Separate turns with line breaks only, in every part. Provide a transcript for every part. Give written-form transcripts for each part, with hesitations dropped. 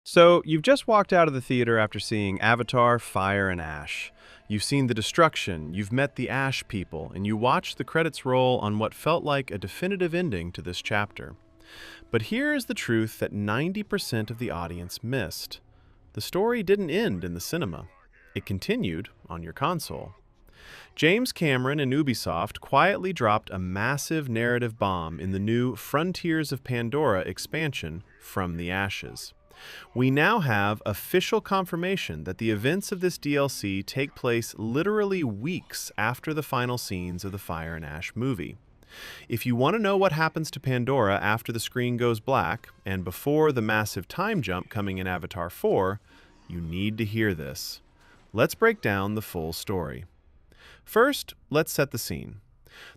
So, you've just walked out of the theater after seeing Avatar, Fire and Ash. You've seen the destruction, you've met the Ash people, and you watched the credits roll on what felt like a definitive ending to this chapter. But here is the truth that 90% of the audience missed. The story didn't end in the cinema. It continued on your console. James Cameron and Ubisoft quietly dropped a massive narrative bomb in the new Frontiers of Pandora expansion, From the Ashes. We now have official confirmation that the events of this DLC take place literally weeks after the final scenes of the Fire and Ash movie. If you want to know what happens to Pandora after the screen goes black, and before the massive time jump coming in Avatar 4, you need to hear this. Let's break down the full story. First, let's set the scene.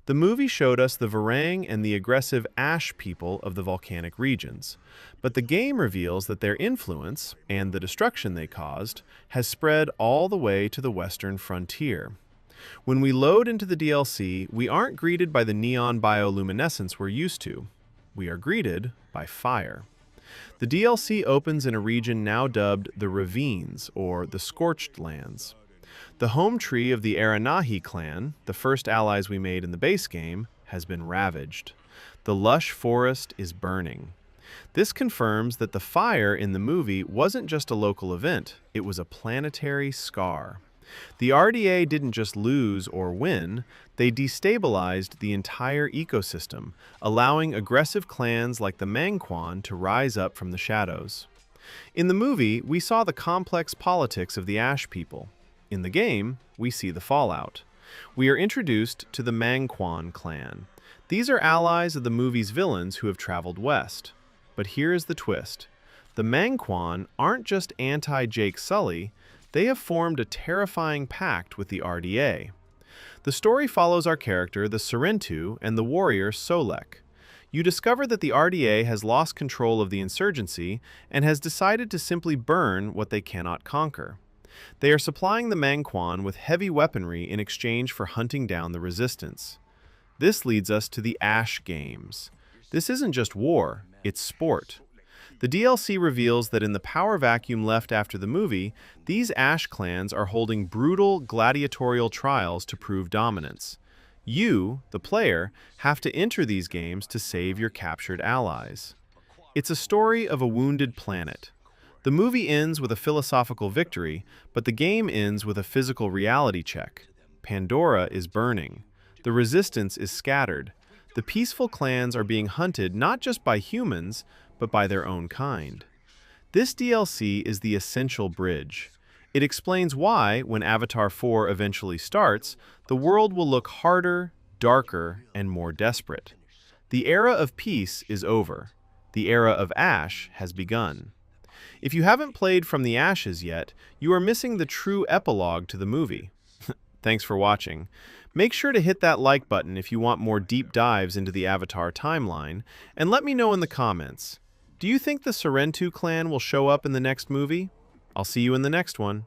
The movie showed us the Varang and the aggressive Ash people of the volcanic regions, but the game reveals that their influence, and the destruction they caused, has spread all the way to the western frontier. When we load into the DLC, we aren't greeted by the neon bioluminescence we're used to. We are greeted by fire. The DLC opens in a region now dubbed the Ravines, or the Scorched Lands. The home tree of the Aranahi clan, the first allies we made in the base game, has been ravaged. The lush forest is burning. This confirms that the fire in the movie wasn't just a local event, it was a planetary scar. The RDA didn't just lose or win, they destabilized the entire ecosystem, allowing aggressive clans like the Mangkwan to rise up from the shadows. In the movie, we saw the complex politics of the Ash people. In the game, we see the fallout. We are introduced to the Mangkwan clan. These are allies of the movie's villains who have traveled west. But here's the twist. The Mangkwan aren't just anti-Jake Sully, they have formed a terrifying pact with the RDA. The story follows our character, the Serentu, and the warrior Solek. You discover that the RDA has lost control of the insurgency and has decided to simply burn what they cannot conquer. They are supplying the Mangkwan with heavy weaponry in exchange for hunting down the resistance. This leads us to the Ash Games. This isn't just war, it's sport. The DLC reveals that in the power vacuum left after the movie, these Ash clans are holding brutal gladiatorial trials to prove dominance. You, the player, have to enter these games to save your captured allies. It's a story of a wounded planet. The movie ends with a philosophical victory, but the game ends with a physical reality check. Pandora is burning. The resistance is scattered. The peaceful clans are being hunted not just by humans, but by their own kind. This DLC is the essential bridge. It explains why, when Avatar 4 eventually starts, the world will look harder, darker, and more desperate. The era of peace is over. The era of Ash has begun. If you haven't played From the Ashes yet, you are missing the true epilogue to the movie. Thanks for watching. Make sure to hit that like button if you want more deep dives into the Avatar timeline, and let me know in the comments. Do you think the Serentu clan will show up in the next movie? I'll see you in the next one.